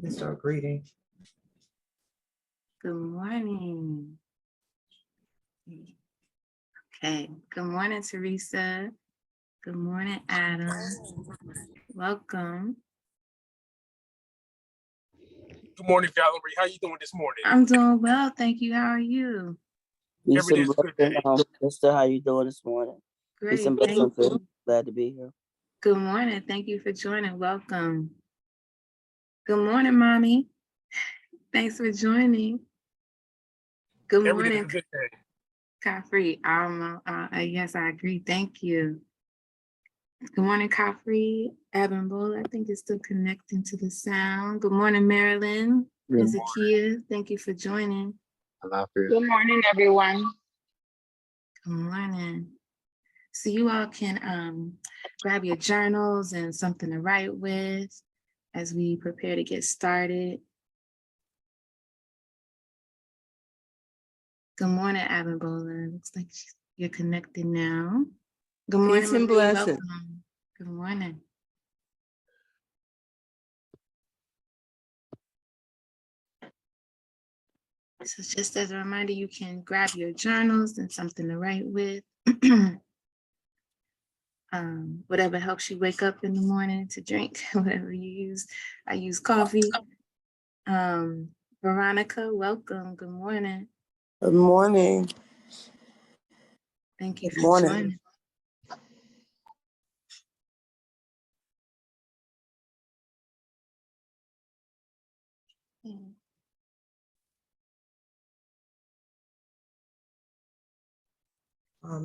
You can start greeting. Good morning. Okay. Good morning, Teresa. Good morning, Adam. Welcome. Good morning, Valerie. How you doing this morning? I'm doing well, thank you. How are you? Every day's a good day. Mister, how you doing this morning? Great, Thank thank you. Glad to be here. Good morning. Thank you for joining. Welcome. Good morning, Mommy. Thanks for joining. Good Every day's a morning, good day. Kafri. Yes, I agree. Thank you. Good morning, Kafri. Abimbola, I think it's still connecting to the sound. Good morning, Marilyn. Ezekiel, thank you for joining. Good morning, everyone. Good morning. So you all can grab your journals and something to write with as we prepare to get started. Good morning, Abimbola. Looks like you're connected now. Good morning, Peace and Marie. blessings. Welcome. Good morning. So just as a reminder, you can grab your journals and something to write with. Whatever helps you wake up in the morning to drink, whatever you use. I use coffee. Veronica, welcome. Good morning. Good morning. Thank you Good for morning. joining.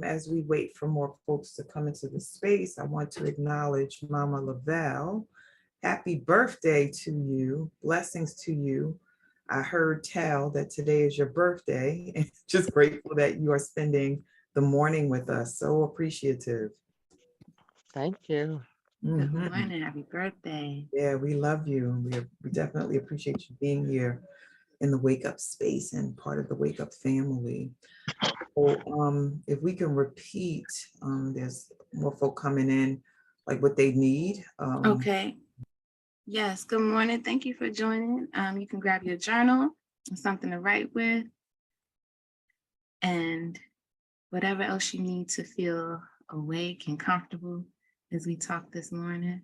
As we wait for more folks to come into the space, I want to acknowledge Mama Lavelle. Happy birthday to you. Blessings to you. I heard tell that today is your birthday, and just grateful that you are spending the morning with us. So appreciative. Thank you. Good morning. Happy birthday. Yeah, we love you. We definitely appreciate you being here in the Wake Up space and part of the Wake Up family. So, if we can repeat, there's more folk coming in, like what they need. Okay. Yes, good morning. Thank you for joining. You can grab your journal and something to write with, and whatever else you need to feel awake and comfortable as we talk this morning.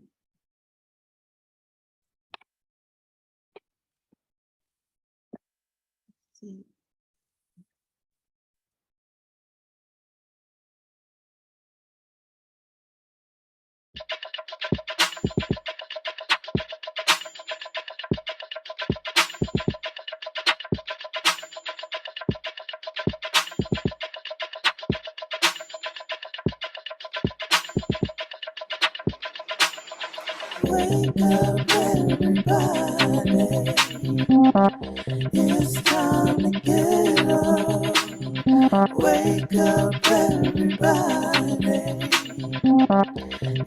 Wake up, everybody. It's time to get up. Wake up, everybody.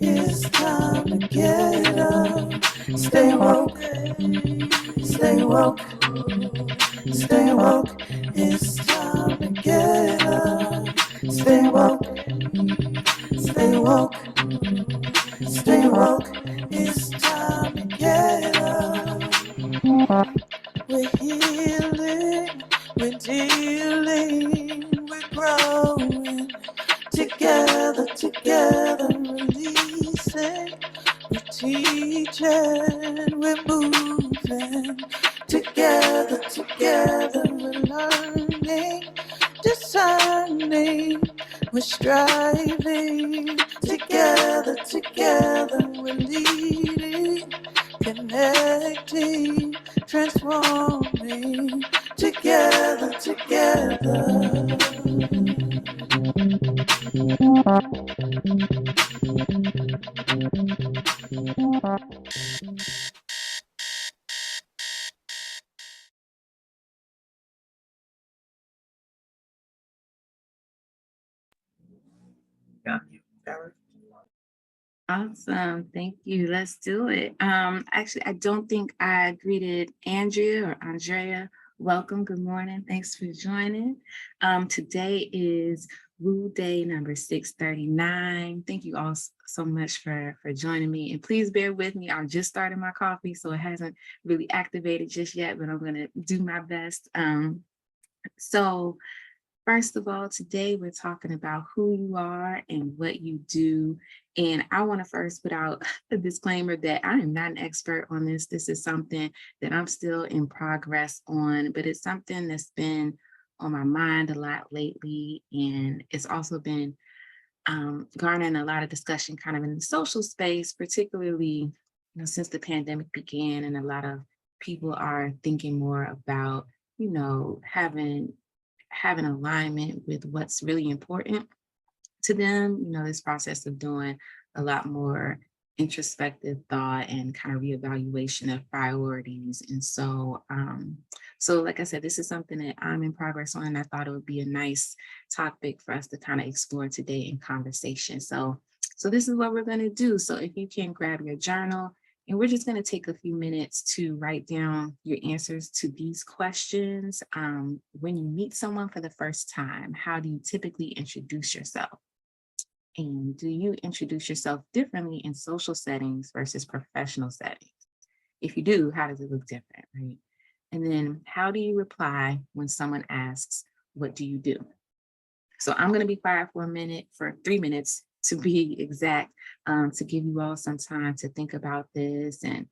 It's time to get up. Stay woke. Stay woke. Stay woke. It's time to get up. Stay woke. Stay woke. Stay woke. It's time to get up. We're healing, we're dealing, we're growing. Together, together, releasing. We're teaching, we're moving. Together, together, we're learning, discerning. We're striving. Together, together, we're leading, connecting, transforming. Together, together. Got you, Valerie. Awesome. Thank you. Let's do it. Actually, I don't think I greeted Andrea or Andrea welcome, good morning. Thanks for joining. Today is Woo Day number 639. Thank you all so much for joining me. And please bear with me. I'm just starting my coffee, so it hasn't really activated just yet, but I'm gonna do my best. So first of all, today we're talking about who you are and what you do. And I want to first put out a disclaimer that I am not an expert on this. This is something that I'm still in progress on, but it's something that's been on my mind a lot lately. And it's also been garnering a lot of discussion kind of in the social space, particularly since the pandemic began, and a lot of people are thinking more about, having alignment with what's really important to them, this process of doing a lot more introspective thought and kind of reevaluation of priorities. And so like I said, this is something that I'm in progress on, and I thought it would be a nice topic for us to kind of explore today in conversation. So this is what we're going to do. So if you can grab your journal, and we're just going to take a few minutes to write down your answers to these questions. When you meet someone for the first time, how do you typically introduce yourself? And do you introduce yourself differently in social settings versus professional settings? If you do, how does it look different, right? And then how do you reply when someone asks, what do you do? So I'm going to be quiet for 3 minutes to be exact, to give you all some time to think about this and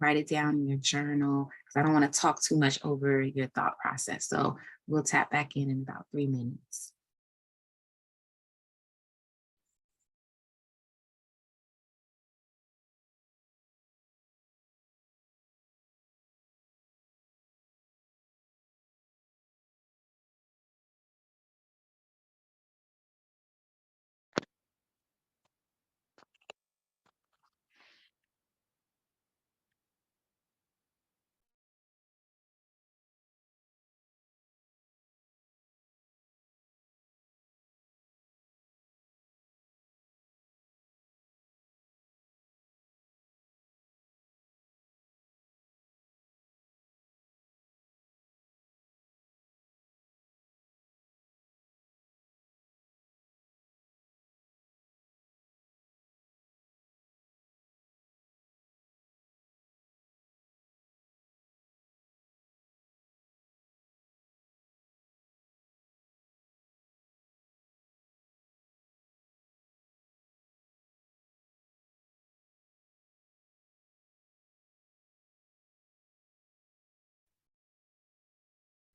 write it down in your journal, because I don't want to talk too much over your thought process. So we'll tap back in about 3 minutes.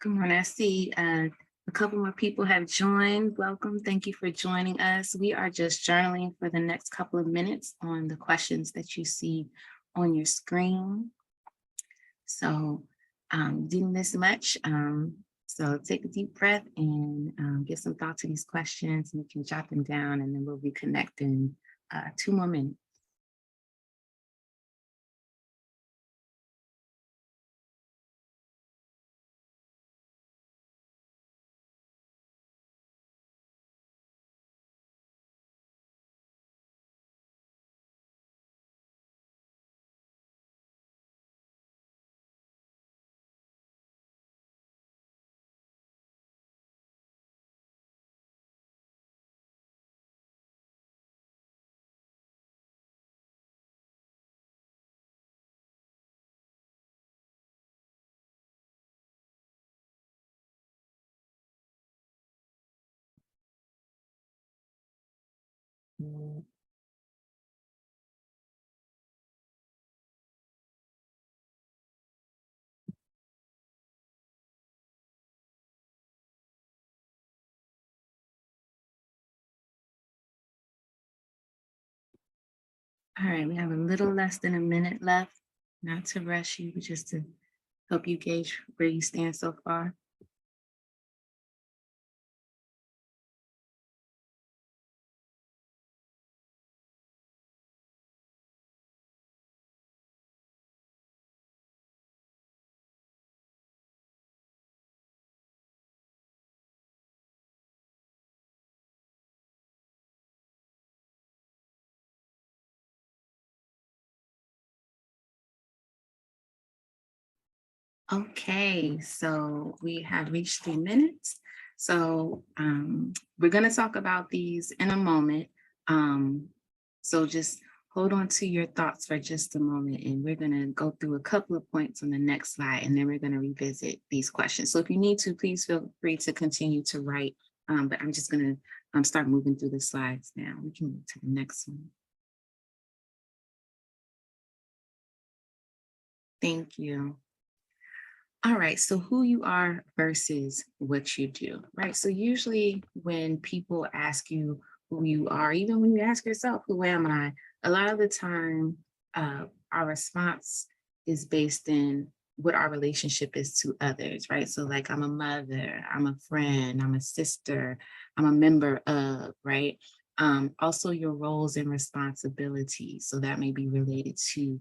Good morning. I see a couple more people have joined. Welcome. Thank you for joining us. We are just journaling for the next couple of minutes on the questions that you see on your screen. So didn't miss much. So take a deep breath and give some thought to these questions, and you can jot them down, and then we'll reconnect in 2 more minutes. All right, we have a little less than a minute left, not to rush you, but just to help you gauge where you stand so far. Okay, so we have reached 3 minutes. So we're going to talk about these in a moment. So just hold on to your thoughts for just a moment, and we're going to go through a couple of points on the next slide, and then we're going to revisit these questions. So if you need to, please feel free to continue to write, but I'm just going to start moving through the slides now. We can move to the next one. Thank you. All right, so who you are versus what you do, right? So usually when people ask you who you are, even when you ask yourself, who am I? A lot of the time, our response is based in what our relationship is to others, right? So like, I'm a mother, I'm a friend, I'm a sister, I'm a member of, right? Also your roles and responsibilities. So that may be related to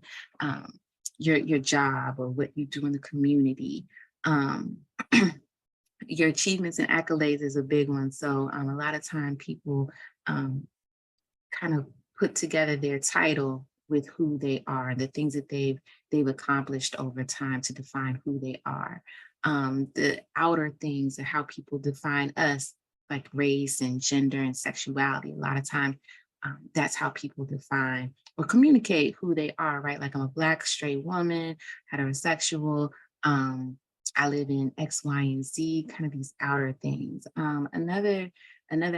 your job or what you do in the community. Your achievements and accolades is a big one. So a lot of time people kind of put together their title with who they are, the things that they've accomplished over time to define who they are. The outer things and how people define us, like race and gender and sexuality. A lot of times that's how people define or communicate who they are, right? Like, I'm a Black straight woman, heterosexual, I live in X, Y, and Z, kind of these outer things. Another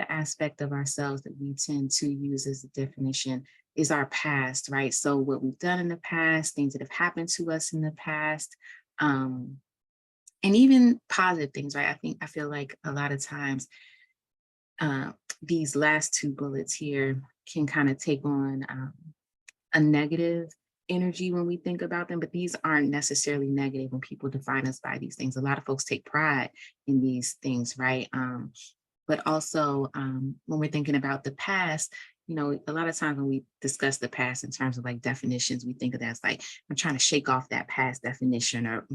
aspect of ourselves that we tend to use as a definition is our past, right? So what we've done in the past, things that have happened to us in the past, and even positive things, right? I feel like a lot of times these last two bullets here can kind of take on a negative energy when we think about them, but these aren't necessarily negative when people define us by these things. A lot of folks take pride in these things, right? But also when we're thinking about the past, you know, a lot of times when we discuss the past in terms of like definitions, we think of that as like, I'm trying to shake off that past definition or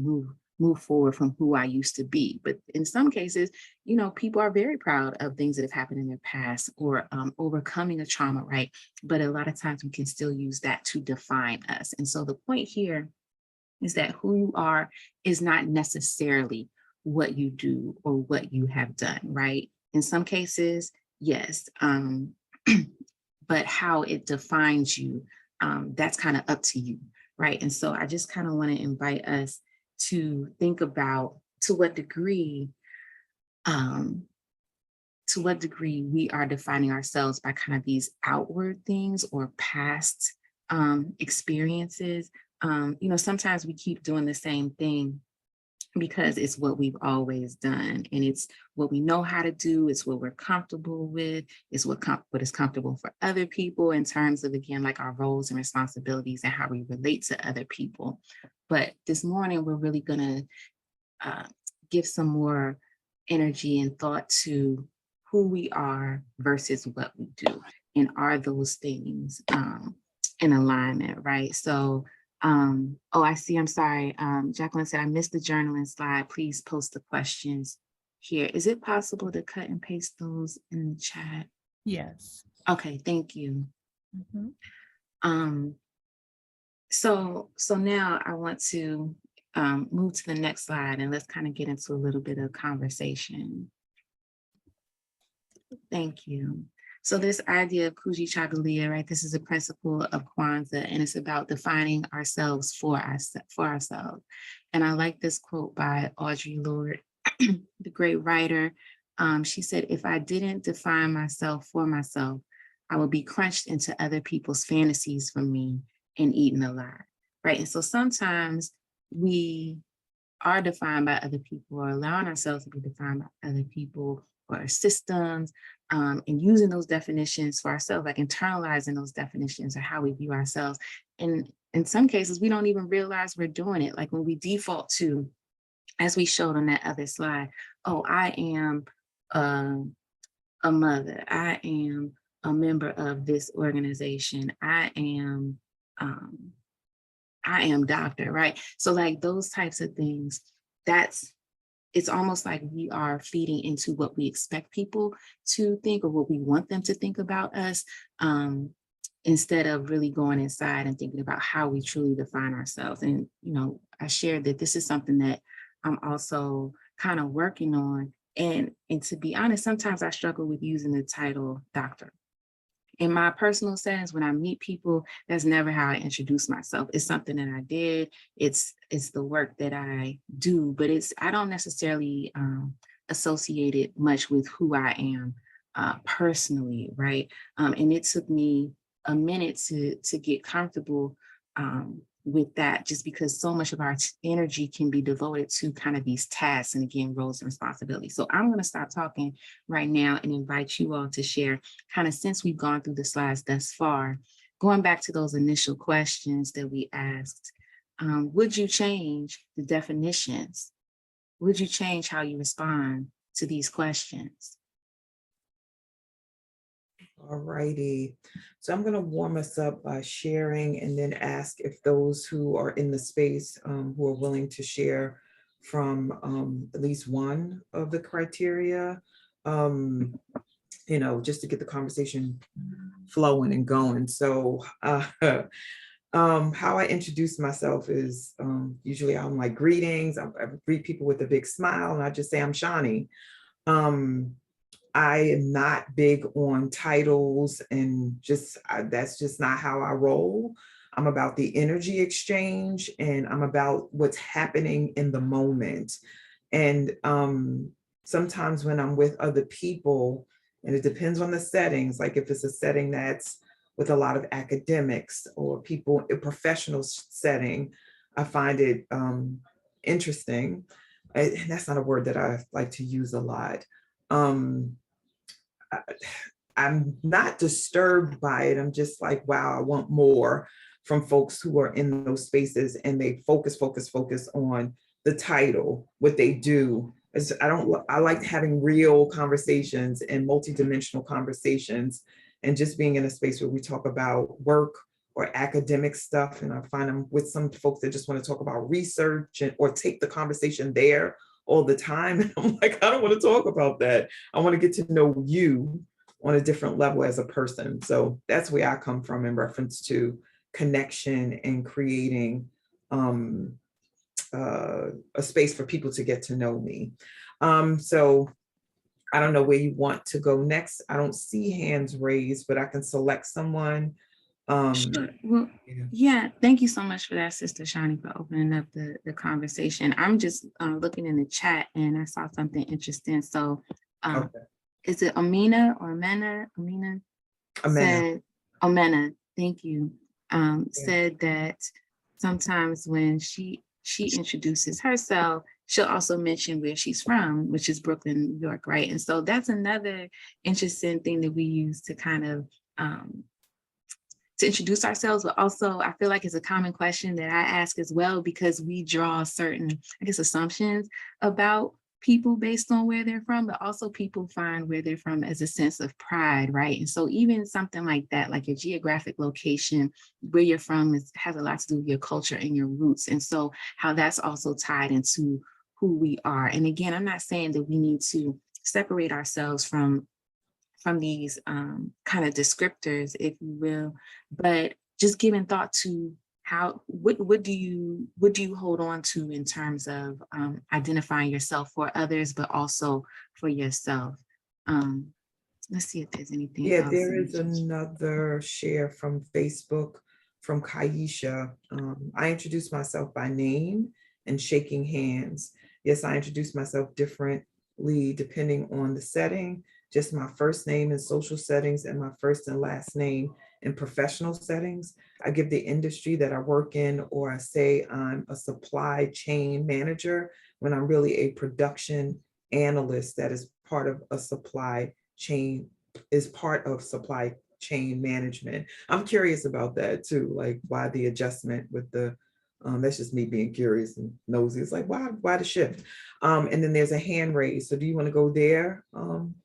move forward from who I used to be. But in some cases, you know, people are very proud of things that have happened in their past or overcoming a trauma, right? But a lot of times we can still use that to define us. And so the point here is that who you are is not necessarily what you do or what you have done, right? In some cases, yes, but how it defines you, that's kind of up to you, right? And so I just kind of want to invite us to think about to what degree we are defining ourselves by kind of these outward things or past experiences. You know, sometimes we keep doing the same thing because it's what we've always done, and it's what we know how to do. It's what we're comfortable with. It's what is comfortable for other people in terms of, again, like our roles and responsibilities and how we relate to other people. But this morning, we're really going to give some more energy and thought to who we are versus what we do, and are those things in alignment, right? So oh, I see, I'm sorry. Jacqueline said, I missed the journaling slide. Please post the questions here. Is it possible to cut and paste those in the chat? Yes. Okay, thank you. So now I want to move to the next slide, and let's kind of get into a little bit of conversation. Thank you. So this idea of Kujichagulia, right? This is a principle of Kwanzaa, and it's about defining ourselves for ourselves. And I like this quote by Audre Lorde, the great writer. She said, if I didn't define myself for myself, I would be crunched into other people's fantasies for me and eaten alive, right? And so sometimes we are defined by other people, or allowing ourselves to be defined by other people or systems, and using those definitions for ourselves, like internalizing those definitions or how we view ourselves. And in some cases, we don't even realize we're doing it. Like when we default to, as we showed on that other slide, oh, I am a mother, I am a member of this organization, I am doctor, right? So like those types of things, it's almost like we are feeding into what we expect people to think or what we want them to think about us, instead of really going inside and thinking about how we truly define ourselves. And, you know, shared that this is something that I'm also kind of working on. And to be honest, sometimes I struggle with using the title doctor. In my personal settings, when I meet people, that's never how I introduce myself. It's something that I did. It's the work that I do, but I don't necessarily associate it much with who I am personally, right? And it took me a minute to get comfortable with that, just because so much of our energy can be devoted to kind of these tasks and, again, roles and responsibilities. So I'm going to stop talking right now and invite you all to share, kind of, since we've gone through the slides thus far, going back to those initial questions that we asked. Would you change the definitions? Would you change how you respond to these questions? All righty. So I'm going to warm us up by sharing and then ask if those who are in the space who are willing to share from at least one of the criteria, just to get the conversation flowing and going. So how I introduce myself is usually I'm like, greetings. I greet people with a big smile and I just say I'm Shawnee. I am not big on titles and that's just not how I roll. I'm about the energy exchange and I'm about what's happening in the moment. And sometimes when I'm with other people, and it depends on the settings, like if it's a setting that's with a lot of academics or people in a professional setting, I find it interesting. And that's not a word that I like to use a lot. I'm not disturbed by it. I'm just like, wow, I want more from folks who are in those spaces and they focus on the title, what they do. I like having real conversations and multidimensional conversations and just being in a space where we talk about work or academic stuff. And I find I'm with some folks that just want to talk about research or take the conversation there all the time. And I'm like, I don't want to talk about that. I want to get to know you on a different level as a person. So that's where I come from in reference to connection and creating a space for people to get to know me. So I don't know where you want to go next. I don't see hands raised, but I can select someone. Sure. Well, yeah, thank you so much for that, Sister Shawnee, for opening up the conversation. I'm just looking in the chat and I saw something interesting. So Okay. is it Amina or Amena? Amina said, Amena, thank you. Said that sometimes when she introduces herself, she'll also mention where she's from, which is Brooklyn, New York, right? And so that's another interesting thing that we use to kind of to introduce ourselves, but also I feel like it's a common question that I ask as well, because we draw certain, I guess, assumptions about people based on where they're from, but also people find where they're from as a sense of pride, right? And so even something like that, like your geographic location, where you're from has a lot to do with your culture and your roots. And so how that's also tied into who we are. And again, I'm not saying that we need to separate ourselves from these kind of descriptors, if you will, but just giving thought to how, what do you hold on to in terms of identifying yourself for others, but also for yourself. Let's see if there's anything else. Yeah, there is another share from Facebook from Kaisha. I introduce myself by name and shaking hands. Yes, I introduce myself differently depending on the setting. Just my first name in social settings and my first and last name in professional settings. I give the industry that I work in, or I say I'm a supply chain manager when I'm really a production analyst that is part of a supply chain, is part of supply chain management. I'm curious about that too, like why the adjustment with the, that's just me being curious and nosy. It's like, why the shift? And then there's a hand raised. So do you want to go there,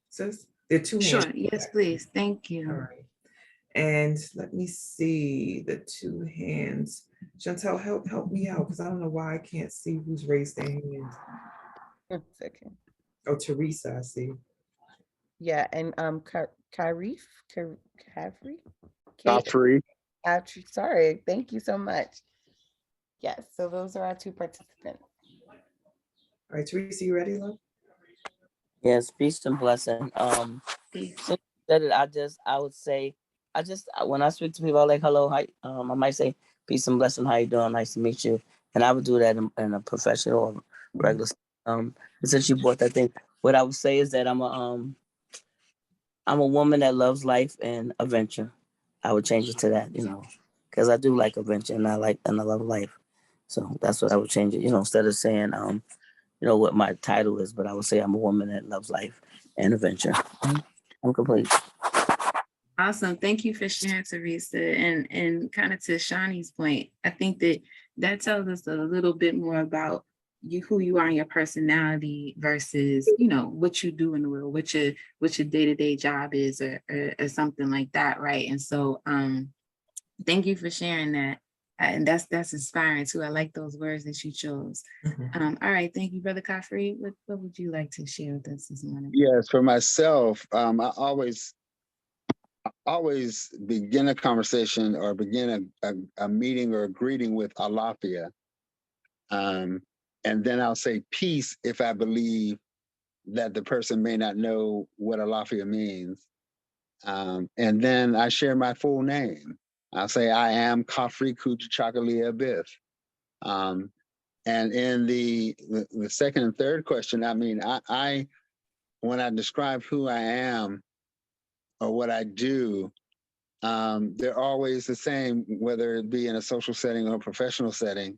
sis? There are two hands. Sure, yes, please, thank you. All right. And let me see the two hands. Chantel, help me out, because I don't know why I can't see who's raised their hands. 1 second. Oh, Teresa, I see. Yeah, and Kafri. Top three. Sorry, thank you so much. Yes, so those are our two participants. All right, Teresa, you ready, love? Yes, peace and blessing. Peace. Since you said it, I would say, when I speak to people, I like, hello, hi. I might say, peace and blessing. How you doing? Nice to meet you. And I would do that in a professional or regular. Since you brought that thing, what I would say is that I'm a woman that loves life and adventure. I would change it to that, because I do like adventure and I love life. So that's what I would change it, instead of saying, what my title is, but I would say I'm a woman that loves life and adventure. I'm complete. Awesome. Thank you for sharing, Teresa. And kind of to Shawnee's point, I think that tells us a little bit more about you, who you are and your personality versus, what you do in the world, what your day-to-day job is or something like that, right? And so thank you for sharing that. And that's inspiring too. I like those words that you chose. All right, thank you, Brother Kafri. What would you like to share with us this morning? Yes, for myself, I always begin a conversation or begin a meeting or a greeting with Alafia. And then I'll say peace if I believe that the person may not know what Alafia means. And then I share my full name. I'll say I am Kafri Kuchakalia Biff. And in the second and third question, I mean, I when I describe who I am or what I do, they're always the same, whether it be in a social setting or a professional setting,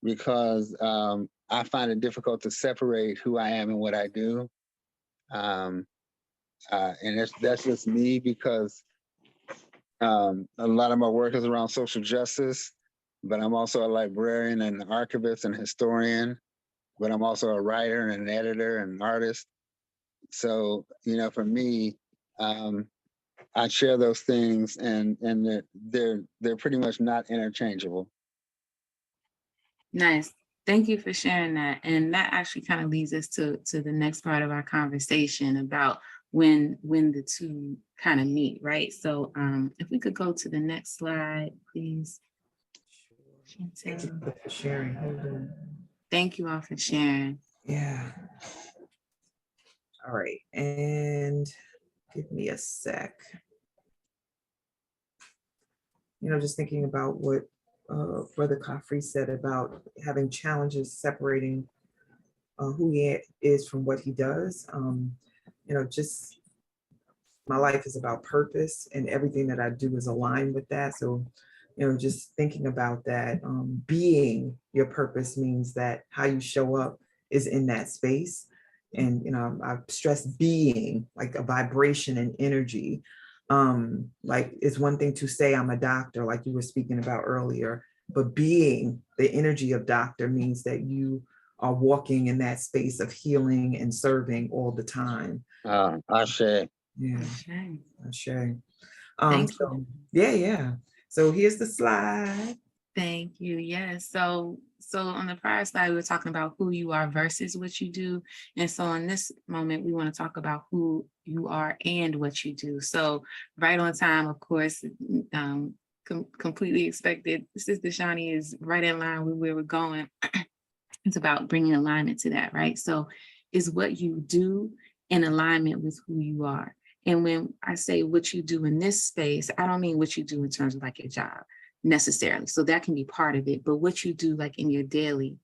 because I find it difficult to separate who I am and what I do. And that's just me, because a lot of my work is around social justice, but I'm also a librarian and an archivist and historian, but I'm also a writer and an editor and an artist. So, for me, I share those things, and they're pretty much not interchangeable. Nice. Thank you for sharing that. And that actually kind of leads us to the next part of our conversation about when the two kind of meet, right? So if we could go to the next slide, please. Thank you for sharing. Hold on. Thank you all for sharing. Yeah. All right. And give me a sec. Just thinking about what Brother Kafri said about having challenges separating who he is from what he does. Just my life is about purpose, and everything that I do is aligned with that. So, just thinking about that, being your purpose means that how you show up is in that space. And, I stress being, like a vibration and energy. Like it's one thing to say I'm a doctor, like you were speaking about earlier, but being the energy of doctor means that you are walking in that space of healing and serving all the time. Ashe. Yeah, sure. Thank you. Yeah. So here's the slide. Thank you. Yes. So on the prior slide, we were talking about who you are versus what you do. And so in this moment, we want to talk about who you are and what you do. So right on time, of course, completely expected. Sister Shawnee is right in line with where we're going. It's about bringing alignment to that, right? So is what you do in alignment with who you are. And when I say what you do in this space, I don't mean what you do in terms of like your job necessarily. So that can be part of it, but what you do like in your daily,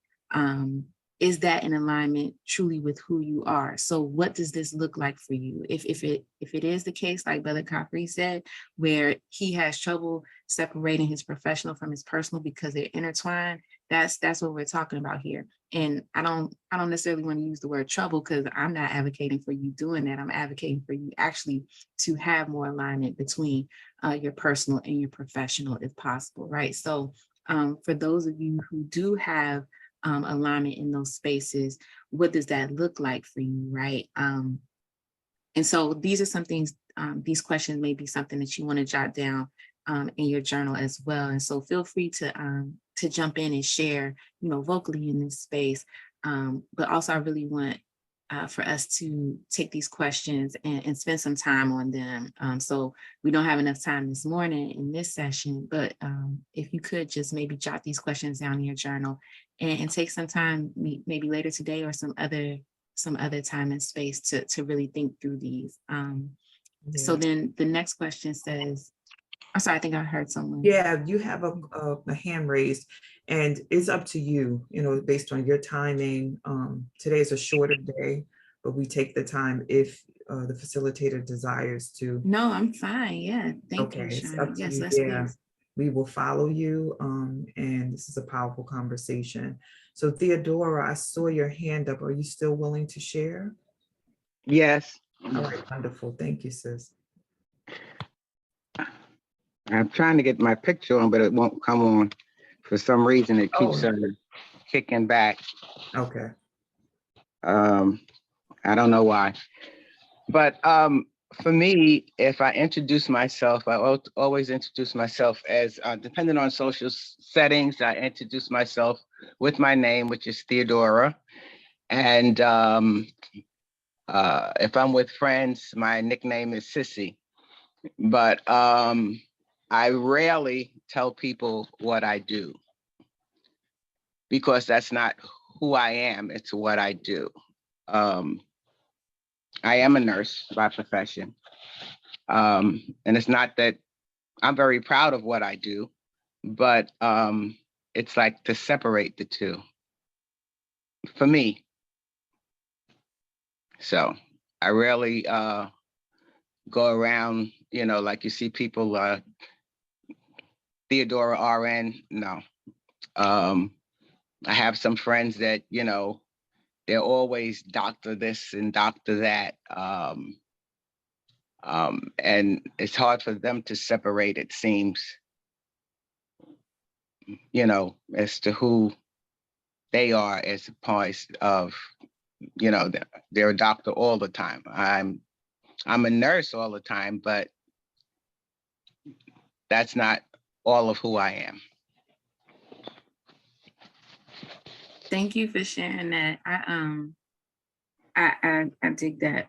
is that in alignment truly with who you are? So what does this look like for you? If it is the case, like Brother Capri said, where he has trouble separating his professional from his personal because they're intertwined, that's what we're talking about here. And I don't necessarily want to use the word trouble, because I'm not advocating for you doing that. I'm advocating for you actually to have more alignment between your personal and your professional if possible, right? So for those of you who do have alignment in those spaces, what does that look like for you, right? And so these are some things, these questions may be something that you want to jot down in your journal as well. And so feel free to jump in and share, vocally in this space. But also I really want for us to take these questions and spend some time on them. So we don't have enough time this morning in this session, but if you could just maybe jot these questions down in your journal and take some time, maybe later today or some other time and space to really think through these. So then the next question says, I'm sorry, I think I heard someone. Yeah, you have a hand raised, and it's up to you, based on your timing. Today is a shorter day, but we take the time if the facilitator desires to. No, I'm fine. Yeah, thank you, Okay, it's Shauna. up to Yes, you. let's Yeah, please. we will follow you, and this is a powerful conversation. So Theodora, I saw your hand up. Are you still willing to share? Yes, All right, wonderful. Thank you, sis. I'm trying to get my picture on, but it won't come on. For some reason, it keeps kicking back. Okay. I don't know why. But for me, if I introduce myself, I always introduce myself as, depending on social settings, I introduce myself with my name, which is Theodora. And if I'm with friends, my nickname is Sissy. But I rarely tell people what I do because that's not who I am, it's what I do. I am a nurse by profession. And it's not that I'm very proud of what I do, but it's like to separate the two for me. So I rarely go around, like you see people, Theodora RN, no. I have some friends that, they're always doctor this and doctor that. And it's hard for them to separate, it seems, as to who they are as a part of, they're a doctor all the time. I'm a nurse all the time, but that's not all of who I am. Thank you for sharing that. I dig that,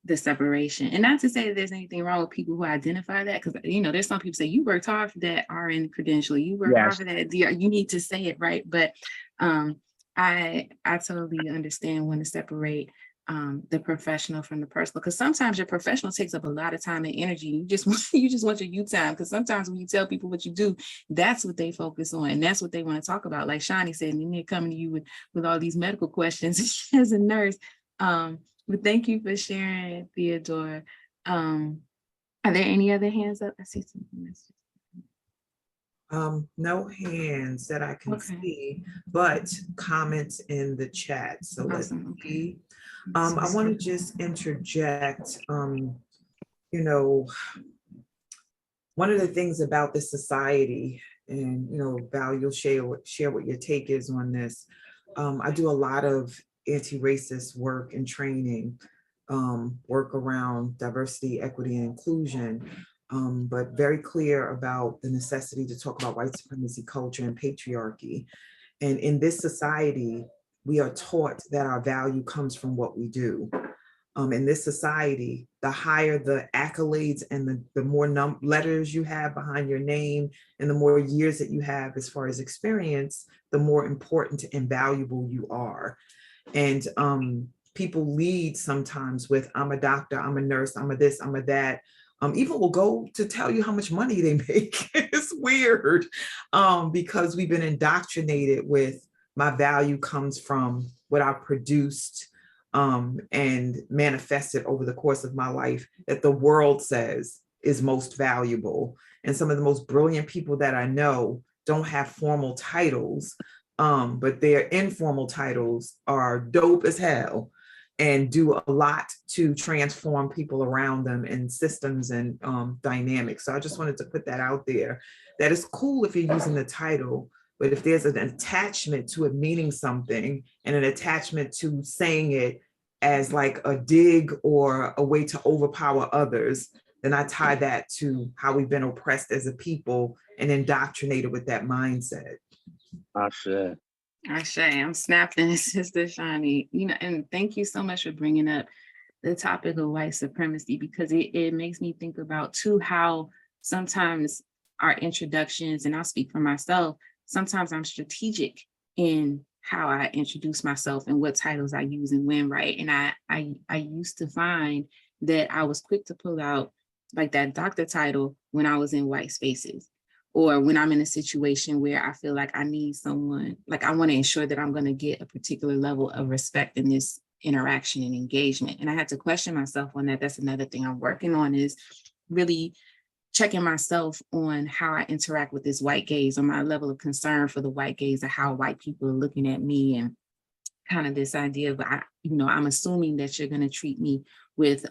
the separation. And not to say that there's anything wrong with people who identify that, because there's some people say you worked hard for that RN credential, you worked hard for that, you need to say it, right? But I totally understand when to separate the professional from the personal, because sometimes your professional takes up a lot of time and energy. You just want your you time, because sometimes when you tell people what you do, that's what they focus on and that's what they want to talk about. Like Shani said, and they're coming to you with all these medical questions as a nurse. But thank you for sharing, Theodora. Are there any other hands up? I see something. No hands that I can see, but comments in the chat. So let's see. I want to just interject, one of the things about this society, and Val, you'll share what your take is on this. I do a lot of anti-racist work and training, work around diversity, equity, and inclusion, but very clear about the necessity to talk about white supremacy, culture, and patriarchy. And in this society, we are taught that our value comes from what we do. In this society, the higher the accolades and the more letters you have behind your name and the more years that you have as far as experience, the more important and valuable you are. And people lead sometimes with, I'm a doctor, I'm a nurse, I'm a this, I'm a that. Even will go to tell you how much money they make. It's weird, because we've been indoctrinated with my value comes from what I've produced and manifested over the course of my life that the world says is most valuable. And some of the most brilliant people that I know don't have formal titles, but their informal titles are dope as hell and do a lot to transform people around them and systems and dynamics. So I just wanted to put that out there. That is cool if you're using the title, but if there's an attachment to it meaning something and an attachment to saying it as like a dig or a way to overpower others, then I tie that to how we've been oppressed as a people and indoctrinated with that mindset. Sure. I'm snapping, Sister Shawnee. And thank you so much for bringing up the topic of white supremacy, because it makes me think about too how sometimes our introductions, and I'll speak for myself, sometimes I'm strategic in how I introduce myself and what titles I use and when, right? And I used to find that I was quick to pull out like that doctor title when I was in white spaces, or when I'm in a situation where I feel like I need someone, like I want to ensure that I'm going to get a particular level of respect in this interaction and engagement. And I had to question myself on that. That's another thing I'm working on, is really checking myself on how I interact with this white gaze, or my level of concern for the white gaze, or how white people are looking at me, and kind of this idea of, I'm assuming that you're going to treat me with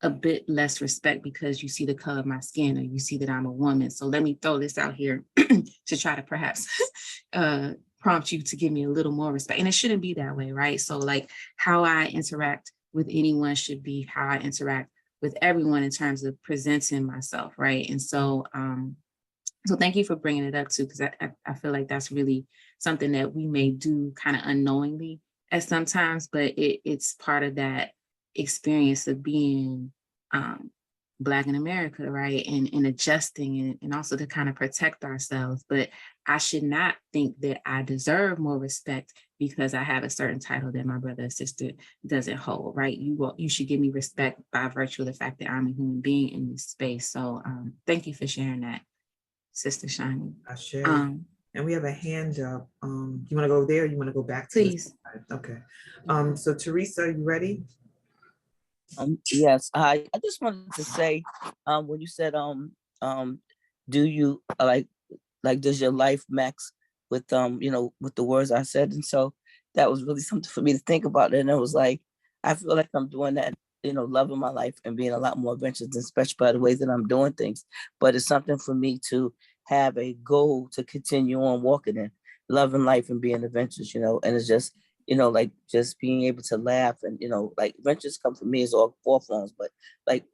a bit less respect because you see the color of my skin, or you see that I'm a woman. So let me throw this out here to try to perhaps prompt you to give me a little more respect. And it shouldn't be that way, right? So like how I interact with anyone should be how I interact with everyone in terms of presenting myself, right? And so, so thank you for bringing it up too, because I feel like that's really something that we may do kind of unknowingly at sometimes, but it's part of that experience of being Black in America, right? And adjusting, and also to kind of protect ourselves. But I should not think that I deserve more respect because I have a certain title that my brother or sister doesn't hold, right? You should give me respect by virtue of the fact that I'm a human being in this space. So thank you for sharing that, Sister Shani. Ashe. And we have a hand up. You want to go there, or you want to go back to Please. Okay. So Teresa, are you ready? Yes, I just wanted to say, when you said, do you like does your life max with with the words I said? And so that was really something for me to think about. And it was like, I feel like I'm doing that, loving my life and being a lot more adventurous, and especially by the ways that I'm doing things. But it's something for me to have a goal to continue on walking in, loving life and being adventurous, and it's just, like just being able to laugh, and, like adventures come for me as all four forms, but like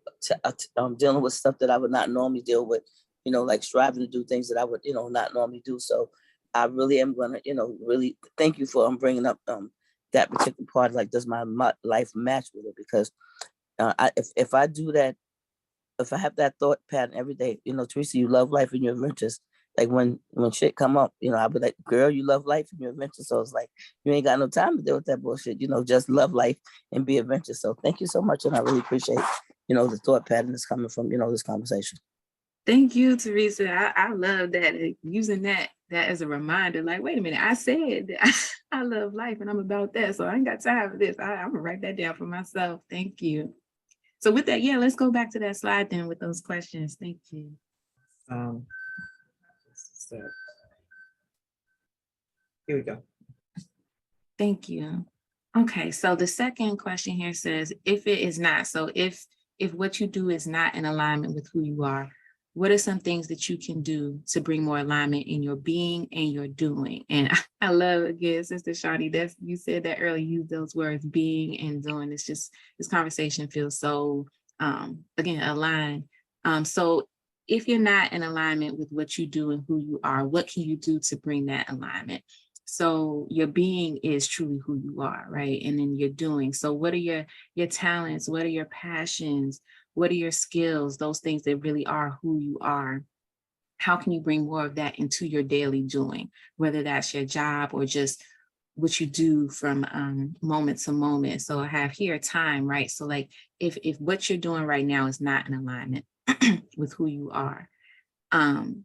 dealing with stuff that I would not normally deal with, like striving to do things that I would, not normally do. So I really am going to, really thank you for bringing up that particular part, like does my life match with it? Because if I do that, if I have that thought pattern every day, Teresa, you love life and your adventures. Like when shit come up, I'll be like, girl, you love life and your adventures. So it's like, you ain't got no time to deal with that bullshit, just love life and be adventurous. So thank you so much. And I really appreciate, the thought pattern that's coming from, this conversation. Thank you, Teresa. I love that, using that as a reminder, like, wait a minute, I said that I love life and I'm about that. So I ain't got time for this. I'm gonna write that down for myself. Thank you. So with that, let's go back to that slide then with those questions. Thank you. Here we go. Thank you. Okay, so the second question here says, if it is not, so if what you do is not in alignment with who you are, what are some things that you can do to bring more alignment in your being and your doing? And I love, again, Sister Shani, you said that earlier, use those words, being and doing. It's just, this conversation feels so, again, aligned. So if you're not in alignment with what you do and who you are, what can you do to bring that alignment? So your being is truly who you are, right? And then your doing. So what are your talents? What are your passions? What are your skills? Those things that really are who you are. How can you bring more of that into your daily doing? Whether that's your job or just what you do from moment to moment. So I have here time, right? So like if what you're doing right now is not in alignment with who you are, and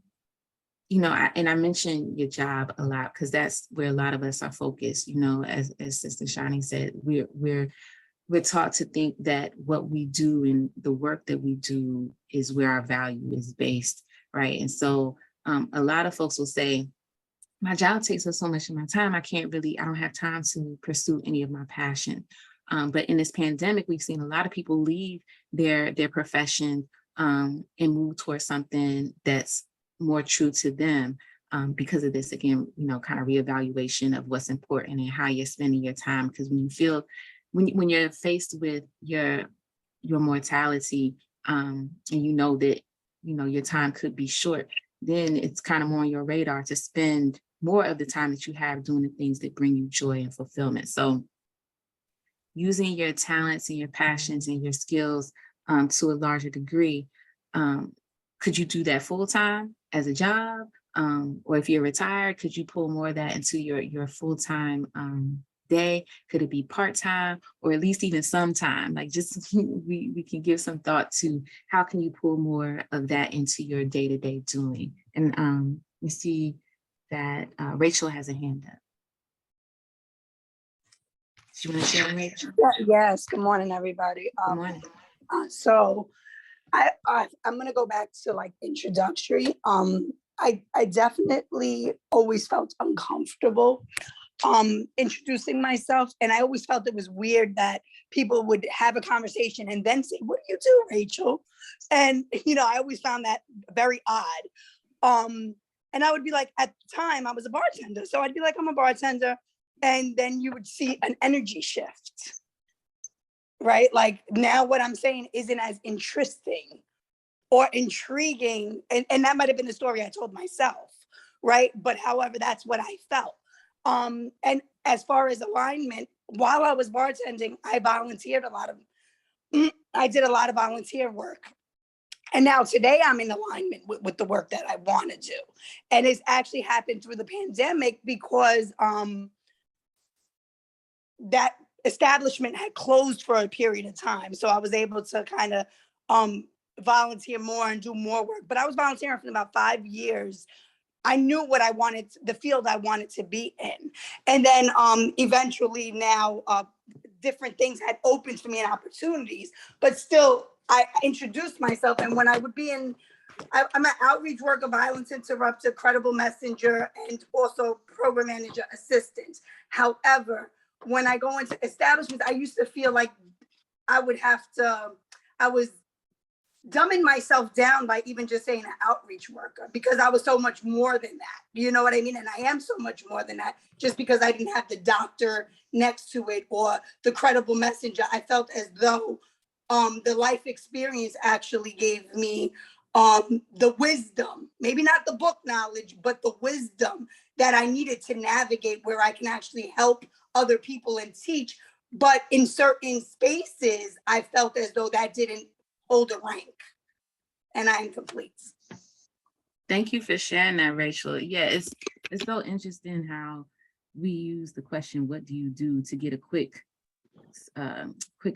I mentioned your job a lot because that's where a lot of us are focused. As Sister Shani said, we're taught to think that what we do and the work that we do is where our value is based, right? And so a lot of folks will say, my job takes up so much of my time, I don't have time to pursue any of my passion. But in this pandemic, we've seen a lot of people leave their profession and move towards something that's more true to them because of this, again, kind of reevaluation of what's important and how you're spending your time. Because when you're faced with your mortality and that, your time could be short, then it's kind of more on your radar to spend more of the time that you have doing the things that bring you joy and fulfillment. So using your talents and your passions and your skills to a larger degree, could you do that full time as a job? Or if you're retired, could you pull more of that into your full-time day? Could it be part-time or at least even sometime? Like just we can give some thought to how can you pull more of that into your day-to-day doing? And we see that Rachel has a hand up. Do you want to share, Rachel? Yes, good morning, everybody. Good morning. So I'm gonna go back to like introductory. I definitely always felt uncomfortable introducing myself, and I always felt it was weird that people would have a conversation and then say, "What do you do, Rachel?" And I always found that very odd. And I would be like, at the time I was a bartender, so I'd be like, I'm a bartender, and then you would see an energy shift, right? Like now what I'm saying isn't as interesting or intriguing. And that might have been the story I told myself, right? But however, that's what I felt. And as far as alignment, while I was bartending, I volunteered I did a lot of volunteer work. And now today I'm in alignment with the work that I want to do. And it's actually happened through the pandemic because that establishment had closed for a period of time. So I was able to kind of volunteer more and do more work. But I was volunteering for about 5 years. I knew what I wanted, the field I wanted to be in. And then eventually now different things had opened for me and opportunities, but still I introduced myself. And when I would be I'm an outreach worker, violence interrupter, credible messenger, and also program manager assistant. However, when I go into establishments, I used to feel like I was dumbing myself down by even just saying an outreach worker, because I was so much more than that. You know what I mean? And I am so much more than that, just because I didn't have the doctor next to it or the credible messenger. I felt as though the life experience actually gave me the wisdom, maybe not the book knowledge, but the wisdom that I needed to navigate where I can actually help other people and teach. But in certain spaces, I felt as though that didn't hold a rank. And I'm complete. Thank you for sharing that, Rachel. Yeah, it's so interesting how we use the question, what do you do, to get a quick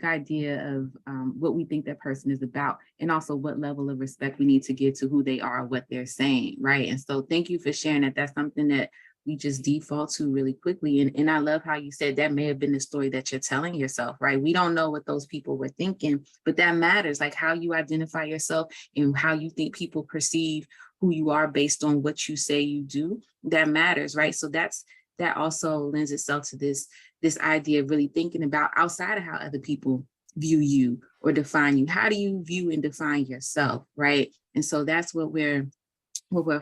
idea of what we think that person is about, and also what level of respect we need to give to who they are, what they're saying, right? And so thank you for sharing that. That's something that we just default to really quickly. And I love how you said that may have been the story that you're telling yourself, right? We don't know what those people were thinking, but that matters, like how you identify yourself and how you think people perceive who you are based on what you say you do, that matters, right? So that also lends itself to this idea of really thinking about outside of how other people view you or define you. How do you view and define yourself, right? And so that's what we're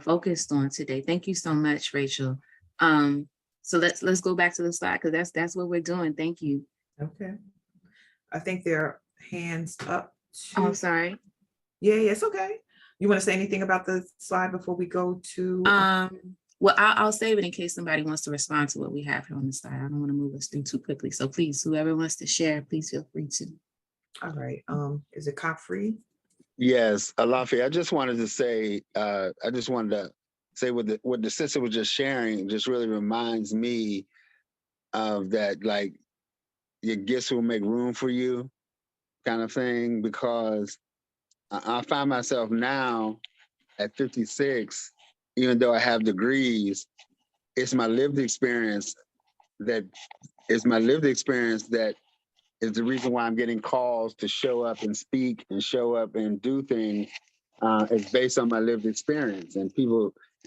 focused on today. Thank you so much, Rachel. So let's go back to the slide, because that's what we're doing. Thank you. Okay. I think there are hands up. Oh, sorry. Yeah, it's okay. You want to say anything about the slide before we go to? Well, I'll save it in case somebody wants to respond to what we have here on the slide. I don't want to move us through too quickly. So please, whoever wants to share, please feel free to. All right. Is it Cop-Free? Yes, Alafi, I just wanted to say what the sister was just sharing just really reminds me of that, like, your gifts will make room for you kind of thing, because I find myself now at 56, even though I have degrees, it's my lived experience that is the reason why I'm getting calls to show up and speak and show up and do things. It's based on my lived experience, and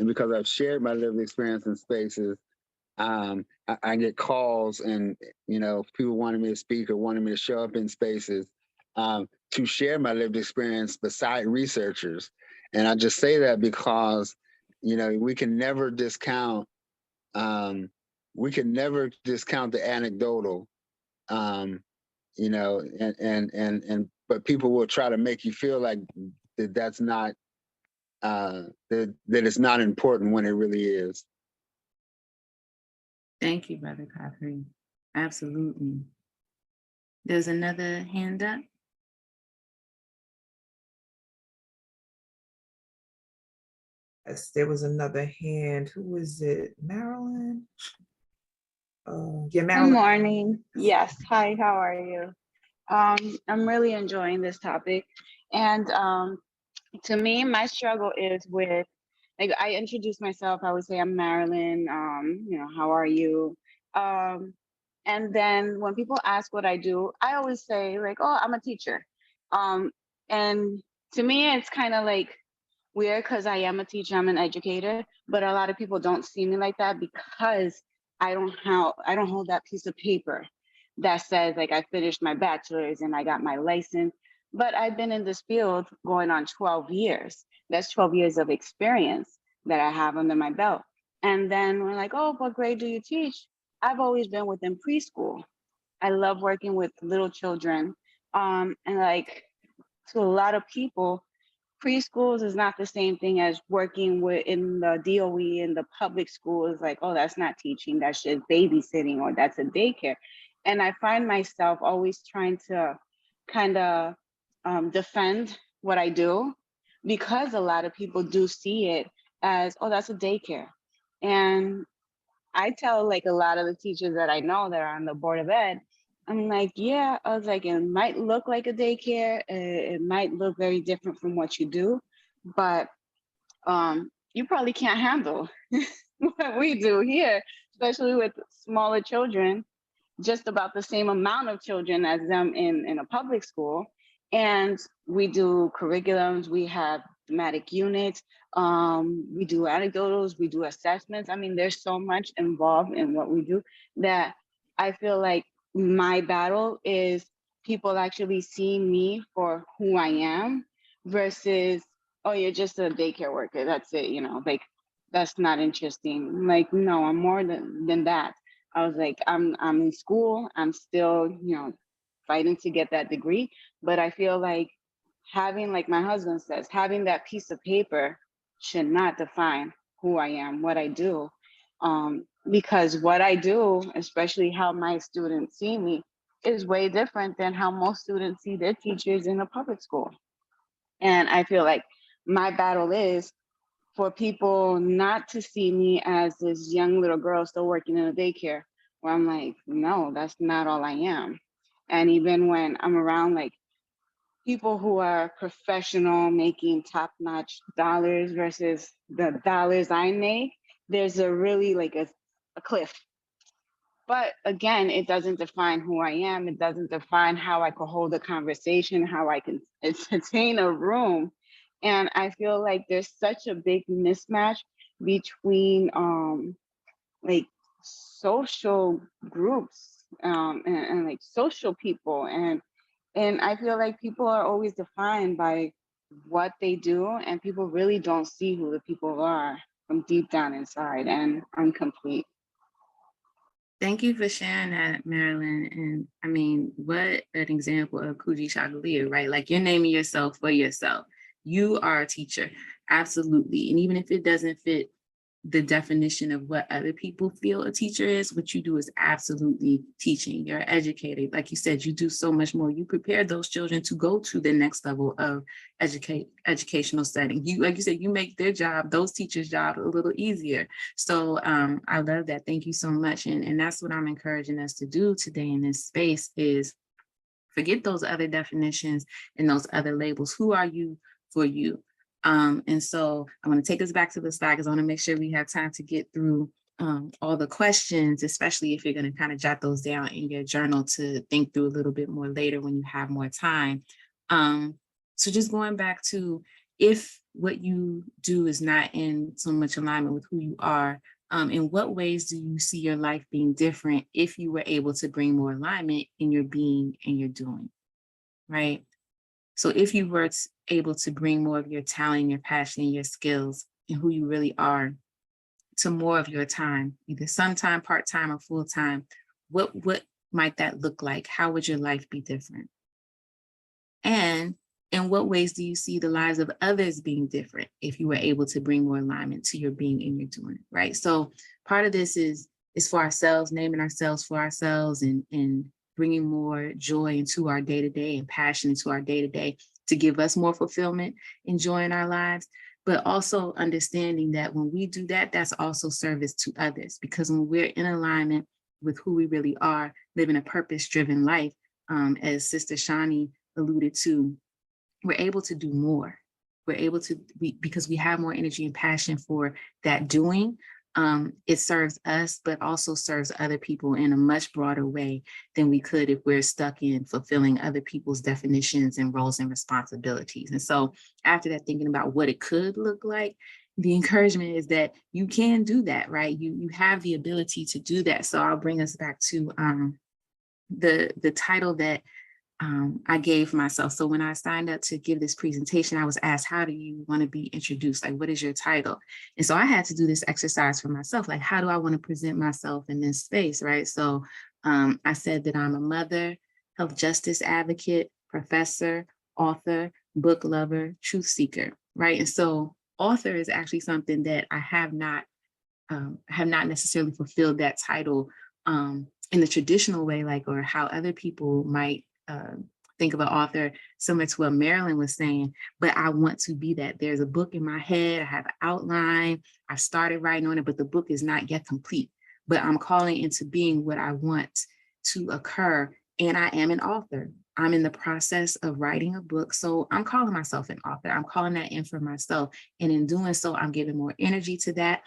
because I've shared my lived experience in spaces, I get calls, and people wanting me to speak or wanting me to show up in spaces to share my lived experience beside researchers. And I just say that because we can never discount the anecdotal, but people will try to make you feel like that's not that it's not important when it really is. Thank you, Brother Godfrey. Absolutely. There's another hand up. Yes, there was another hand. Who was it? Marilyn? Yeah, Good Marilyn. morning. Yes. Hi, how are you? I'm really enjoying this topic. And to me, my struggle is with, like, I introduce myself, I would say I'm Marilyn, how are you? And then when people ask what I do, I always say like, oh, I'm a teacher. Um, and to me, it's kind of like weird because I am a teacher, I'm an educator, but a lot of people don't see me like that because I don't hold that piece of paper that says like I finished my bachelor's and I got my license. But I've been in this field going on 12 years. That's 12 years of experience that I have under my belt. And then we're like, oh, what grade do you teach? I've always been within preschool. I love working with little children. And like to a lot of people, preschools is not the same thing as working with in the DOE in the public schools. Like, oh, that's not teaching, that's just babysitting, or that's a daycare. And I find myself always trying to kind of defend what I do because a lot of people do see it as, oh, that's a daycare. And I tell like a lot of the teachers that I know that are on the board of ed, I'm like, yeah, I was like, it might look like a daycare. It might look very different from what you do, but you probably can't handle what we do here, especially with smaller children, just about the same amount of children as them in a public school. And we do curriculums, we have thematic units, we do anecdotals, we do assessments. I mean, there's so much involved in what we do that I feel like my battle is people actually seeing me for who I am versus, oh, you're just a daycare worker. That's it, like that's not interesting. Like, no, I'm more than that. I was like, I'm in school. I'm still, fighting to get that degree. But I feel like having, like my husband says, having that piece of paper should not define who I am, what I do. Because what I do, especially how my students see me, is way different than how most students see their teachers in a public school. And I feel like my battle is for people not to see me as this young little girl still working in a daycare, where I'm like, no, that's not all I am. And even when I'm around like people who are professional, making top-notch dollars versus the dollars I make, there's a really like a cliff. But again, it doesn't define who I am. It doesn't define how I can hold a conversation, how I can entertain a room. And I feel like there's such a big mismatch between like social groups and like social people. And I feel like people are always defined by what they do, and people really don't see who the people are from deep down inside. And I'm complete. Thank you for sharing that, Marilyn. And I mean, what an example of Kuji Chagalia, right? Like you're naming yourself for yourself. You are a teacher, absolutely. And even if it doesn't fit the definition of what other people feel a teacher is, what you do is absolutely teaching. You're educated. Like you said, you do so much more. You prepare those children to go to the next level of educational setting. You, like you said, you make their job, those teachers' job a little easier. So I love that. Thank you so much. And that's what I'm encouraging us to do today in this space is forget those other definitions and those other labels. Who are you for you? And so I want to take us back to the slide because I want to make sure we have time to get through all the questions, especially if you're going to kind of jot those down in your journal to think through a little bit more later when you have more time. So just going back to if what you do is not in so much alignment with who you are, in what ways do you see your life being different if you were able to bring more alignment in your being and your doing, right? So if you were able to bring more of your talent, your passion, and your skills, and who you really are to more of your time, either sometime, part-time, or full-time, what might that look like? How would your life be different? And in what ways do you see the lives of others being different if you were able to bring more alignment to your being and your doing, right? So part of this is is for ourselves, naming ourselves for ourselves, and bringing more joy into our day-to-day and passion into our day-to-day to give us more fulfillment and joy in our lives. But also understanding that when we do that, that's also service to others, because when we're in alignment with who we really are, living a purpose-driven life, as Sister Shani alluded to, we're able to do more. We're able to, because we have more energy and passion for that doing. It serves us, but also serves other people in a much broader way than we could if we're stuck in fulfilling other people's definitions and roles and responsibilities. And so after that, thinking about what it could look like, the encouragement is that you can do that, right? You have the ability to do that. So I'll bring us back to the title that I gave myself. So when I signed up to give this presentation, I was asked, how do you want to be introduced? Like, what is your title? And so I had to do this exercise for myself. Like, how do I want to present myself in this space, right? So I said that I'm a mother, health justice advocate, professor, author, book lover, truth seeker, right? And so author is actually something that I have not necessarily fulfilled that title in the traditional way, like, or how other people might think of an author, similar to what Marilyn was saying, but I want to be that. There's a book in my head, I have an outline, I started writing on it, but the book is not yet complete. But I'm calling into being what I want to occur, and I am an author. I'm in the process of writing a book, so I'm calling myself an author. I'm calling that in for myself, and in doing so, I'm giving more energy to that.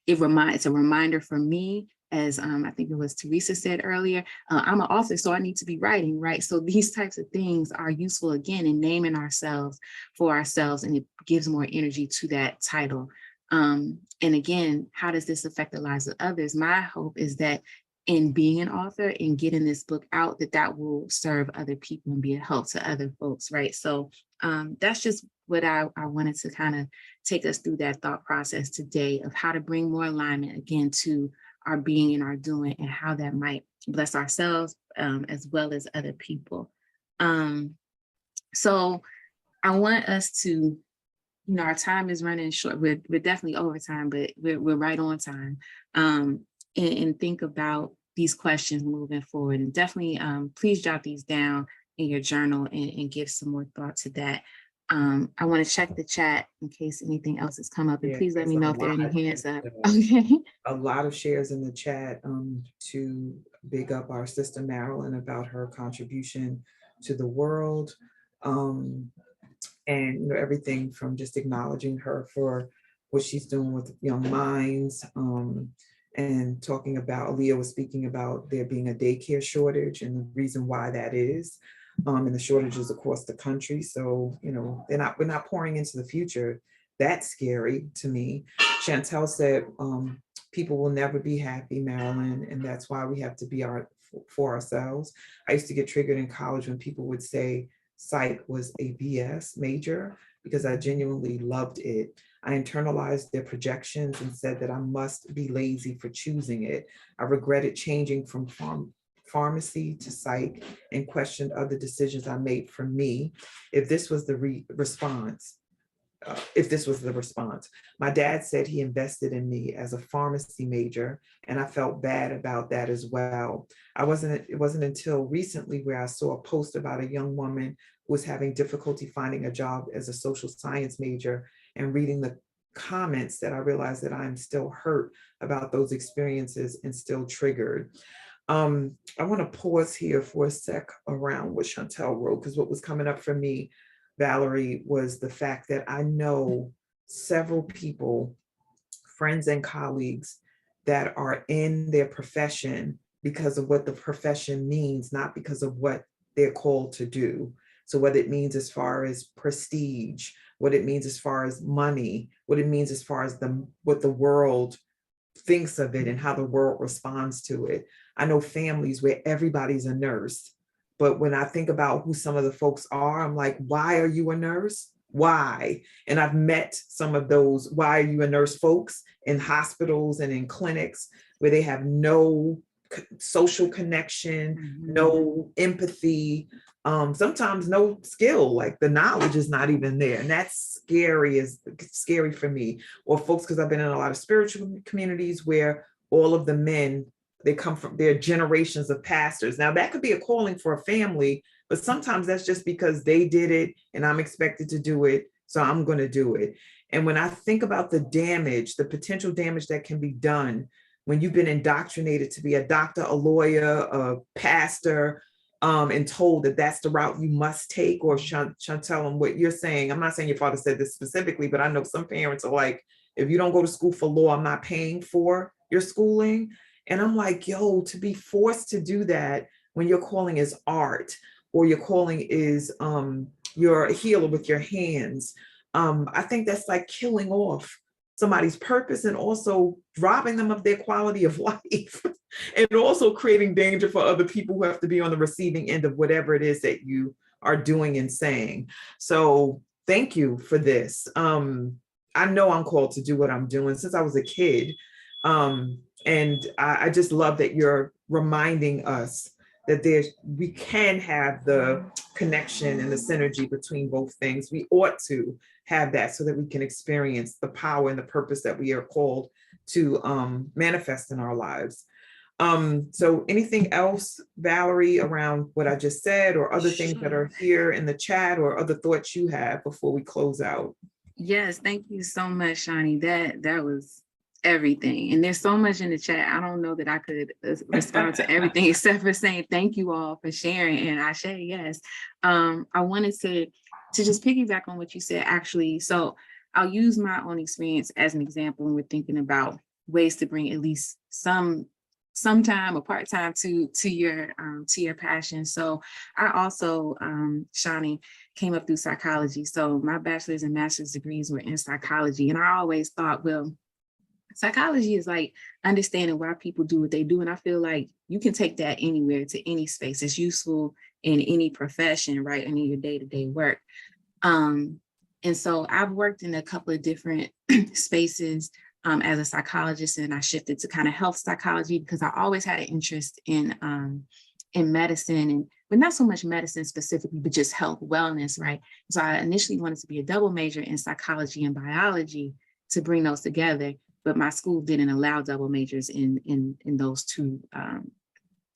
It's a reminder for me, as I think it was Teresa said earlier, I'm an author, so I need to be writing, right? So these types of things are useful, again, in naming ourselves for ourselves, and it gives more energy to that title. And again, how does this affect the lives of others? My hope is that in being an author and getting this book out, that will serve other people and be a help to other folks, right? So that's just what I wanted to kind of take us through that thought process today of how to bring more alignment, again, to our being and our doing, and how that might bless ourselves as well as other people. So I want us to, our time is running short. We're definitely over time, but we're right on time. And think about these questions moving forward, and definitely please jot these down in your journal and give some more thought to that. I want to check the chat in case anything else has come up, and please let me know if there are any hands up. Okay. A lot of shares in the chat to big up our sister Marilyn about her contribution to the world, and everything from just acknowledging her for what she's doing with young minds, and talking about, Aaliyah was speaking about there being a daycare shortage and the reason why that is. And the shortages across the country. So, we're not pouring into the future. That's scary to me. Chantel said, people will never be happy, Marilyn, and that's why we have to be for ourselves. I used to get triggered in college when people would say psych was a BS major, because I genuinely loved it. I internalized their projections and said that I must be lazy for choosing it. I regretted changing from pharmacy to psych and questioned other decisions I made for me. If this was the response, my dad said he invested in me as a pharmacy major, and I felt bad about that as well. It wasn't until recently where I saw a post about a young woman who was having difficulty finding a job as a social science major, and reading the comments that I realized that I'm still hurt about those experiences and still triggered. I want to pause here for a sec around what Chantel wrote, because what was coming up for me, Valerie, was the fact that I know several people, friends and colleagues, that are in their profession because of what the profession means, not because of what they're called to do. So what it means as far as prestige, what it means as far as money, what it means as far as what the world thinks of it and how the world responds to it. I know families where everybody's a nurse, but when I think about who some of the folks are, I'm like, why are you a nurse? Why? And I've met some of those why are you a nurse folks in hospitals and in clinics where they have no social connection, no empathy, sometimes no skill, like the knowledge is not even there. And that's scary for me. Or folks, because I've been in a lot of spiritual communities where all of the men, they come from their generations of pastors. Now that could be a calling for a family, but sometimes that's just because they did it and I'm expected to do it, so I'm going to do it. And when I think about the damage, the potential damage that can be done when you've been indoctrinated to be a doctor, a lawyer, a pastor, and told that that's the route you must take, or Chantel, and what you're saying, I'm not saying your father said this specifically, but I know some parents are like, if you don't go to school for law, I'm not paying for your schooling. And I'm like, yo, to be forced to do that when your calling is art, or your calling is you're a healer with your hands. I think that's like killing off somebody's purpose and also robbing them of their quality of life and also creating danger for other people who have to be on the receiving end of whatever it is that you are doing and saying. So thank you for this. I know I'm called to do what I'm doing since I was a kid. And I just love that you're reminding us that we can have the connection and the synergy between both things. We ought to have that so that we can experience the power and the purpose that we are called to manifest in our lives. So anything else, Valerie, around what I just said, or other things that are here in the chat, or other thoughts you have before we close out? Yes, thank you so much, Shawnee. That was everything. And there's so much in the chat. I don't know that I could respond to everything except for saying thank you all for sharing. And I say yes. I wanted to just piggyback on what you said, actually. So I'll use my own experience as an example when we're thinking about ways to bring at least some time or part-time to your passion. So I also, Shawnee, came up through psychology. So my bachelor's and master's degrees were in psychology. And I always thought, well, psychology is like understanding why people do what they do. And I feel like you can take that anywhere, to any space. It's useful in any profession, right? And in your day-to-day work. And so I've worked in a couple of different spaces as a psychologist, and I shifted to kind of health psychology because I always had an interest in medicine, but not so much medicine specifically, but just health wellness, right? So I initially wanted to be a double major in psychology and biology to bring those together, but my school didn't allow double majors in those two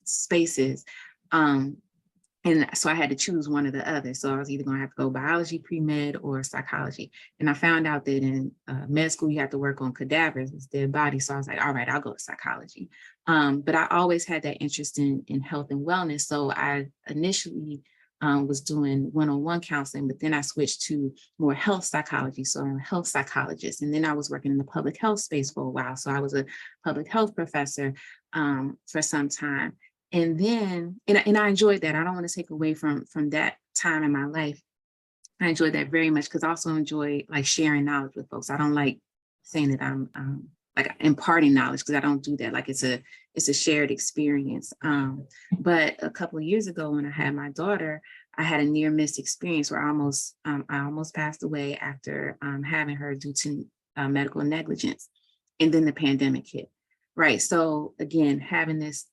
spaces. And so I had to choose one or the other. So I was either going to have to go biology pre-med or psychology. And I found out that in med school, you have to work on cadavers, it's dead bodies. So I was like, all right, I'll go to psychology. But I always had that interest in health and wellness. So I initially was doing one-on-one counseling, but then I switched to more health psychology. So I'm a health psychologist. And then I was working in the public health space for a while. So I was a public health professor for some time. And then, and I enjoyed that. I don't want to take away from that time in my life. I enjoyed that very much because I also enjoy like sharing knowledge with folks. I don't like saying that I'm like imparting knowledge, because I don't do that. Like it's a shared experience. But a couple of years ago when I had my daughter, I had a near miss experience where I almost passed away after having her due to medical negligence. And then the pandemic hit. Right. So again, having this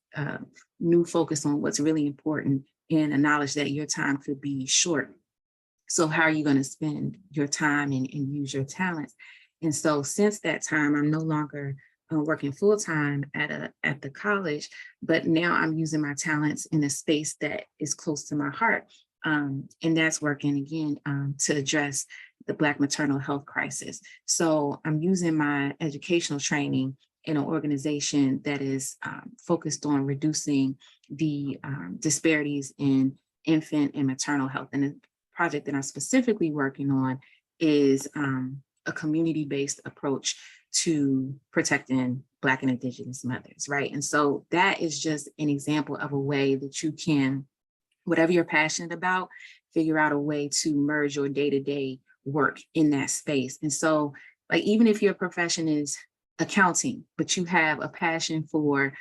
new focus on what's really important, and a knowledge that your time could be short. So how are you going to spend your time and use your talents? And so since that time, I'm no longer working full time at the college, but now I'm using my talents in a space that is close to my heart. And that's working again to address the Black maternal health crisis. So I'm using my educational training in an organization that is focused on reducing the disparities in infant and maternal health. And the project that I'm specifically working on is a community-based approach to protecting Black and Indigenous mothers, right? And so that is just an example of a way that you can, whatever you're passionate about, figure out a way to merge your day-to-day work in that space. And so, like, even if your profession is accounting, but you have a passion for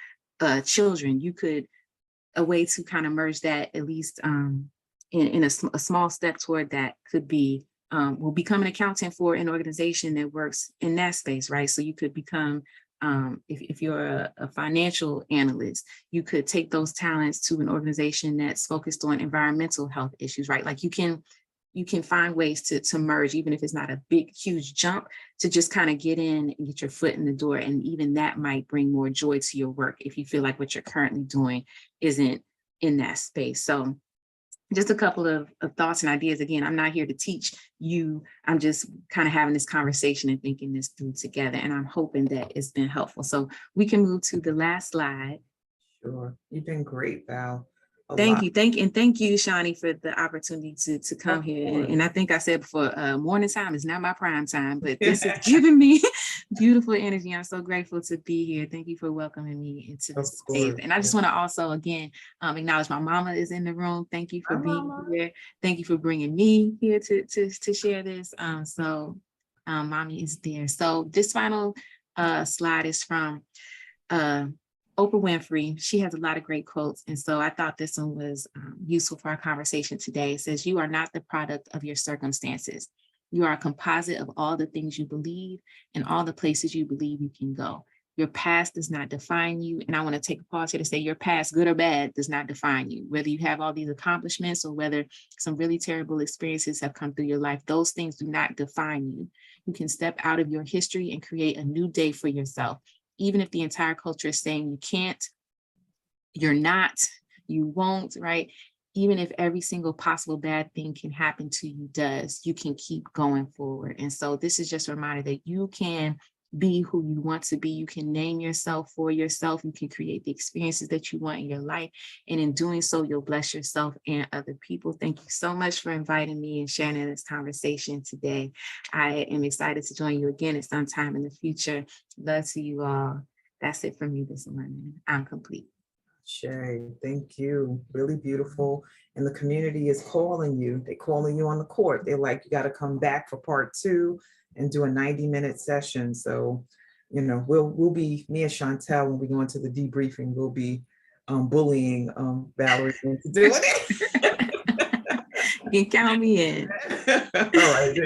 children, you could, a way to kind of merge that, at least in a small step toward that, could be, will become an accountant for an organization that works in that space, right? So you could become, if you're a financial analyst, you could take those talents to an organization that's focused on environmental health issues, right? Like you can you can find ways to merge, even if it's not a big, huge jump, to just kind of get in and get your foot in the door. And even that might bring more joy to your work if you feel like what you're currently doing isn't in that space. So just a couple of thoughts and ideas. Again, I'm not here to teach you. I'm just kind of having this conversation and thinking this through together. And I'm hoping that it's been helpful. So we can move to the last slide. Sure. You've been great, Val. Thank you. Thank you, Shawnee, for the opportunity to come Of here. course. And I think I said before, morning time is not my prime time, but this is giving me beautiful energy. I'm so grateful to be here. Thank you for welcoming me into Of this space. course. And I just want to also, again, acknowledge my mama is in the room. Thank you for Hi, being Mama. here. Thank you for bringing me here to share this. Mommy is there. So this final slide is from Oprah Winfrey. She has a lot of great quotes. And so I thought this one was useful for our conversation today. It says, "You are not the product of your circumstances. You are a composite of all the things you believe and all the places you believe you can go. Your past does not define you." And I want to take a pause here to say your past, good or bad, does not define you. Whether you have all these accomplishments or whether some really terrible experiences have come through your life, those things do not define you. You can step out of your history and create a new day for yourself. Even if the entire culture is saying you can't, you're not, you won't, right? Even if every single possible bad thing can happen to you does, you can keep going forward. And so this is just a reminder that you can be who you want to be. You can name yourself for yourself. You can create the experiences that you want in your life. And in doing so, you'll bless yourself and other people. Thank you so much for inviting me and sharing in this conversation today. I am excited to join you again at some time in the future. Love to you all. That's it for me this morning. I'm complete. Shay, thank you. Really beautiful. And the community is calling you. They're calling you on the court. They're like, you got to come back for part 2 and do a 90-minute session. So, you know, we'll be, me and Chantel, when we go into the debriefing, we'll be bullying Valerie into doing it. You can count me in. All right.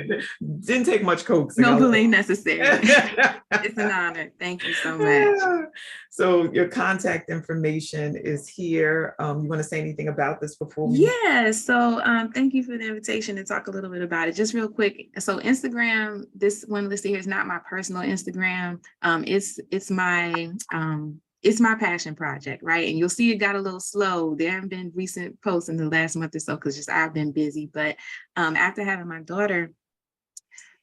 Didn't take much coaxing. No bullying necessary. It's an honor. Thank you so much. So your contact information is here. You want to say anything about this before we? Yeah, so thank you for the invitation to talk a little bit about it. Just real quick. So Instagram, this one listed here is not my personal Instagram. It's my passion project, right? And you'll see it got a little slow. There haven't been recent posts in the last month or so because just I've been busy. But after having my daughter,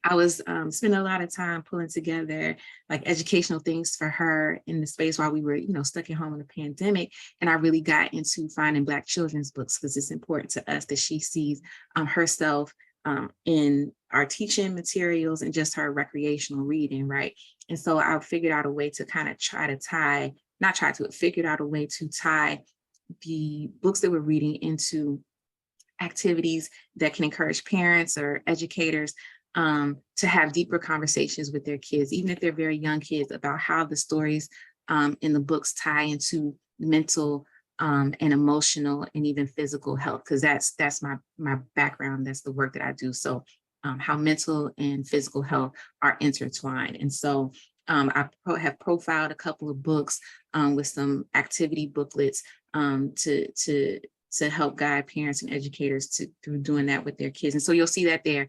I was spending a lot of time pulling together like educational things for her in the space while we were, stuck at home in the pandemic. And I really got into finding Black children's books because it's important to us that she sees herself in our teaching materials and just her recreational reading, right? And so I figured out a way to kind of figured out a way to tie the books that we're reading into activities that can encourage parents or educators to have deeper conversations with their kids, even if they're very young kids, about how the stories in the books tie into mental and emotional and even physical health, because that's my background. That's the work that I do. So how mental and physical health are intertwined. And so I have profiled a couple of books with some activity booklets to help guide parents and educators through doing that with their kids. And so you'll see that there,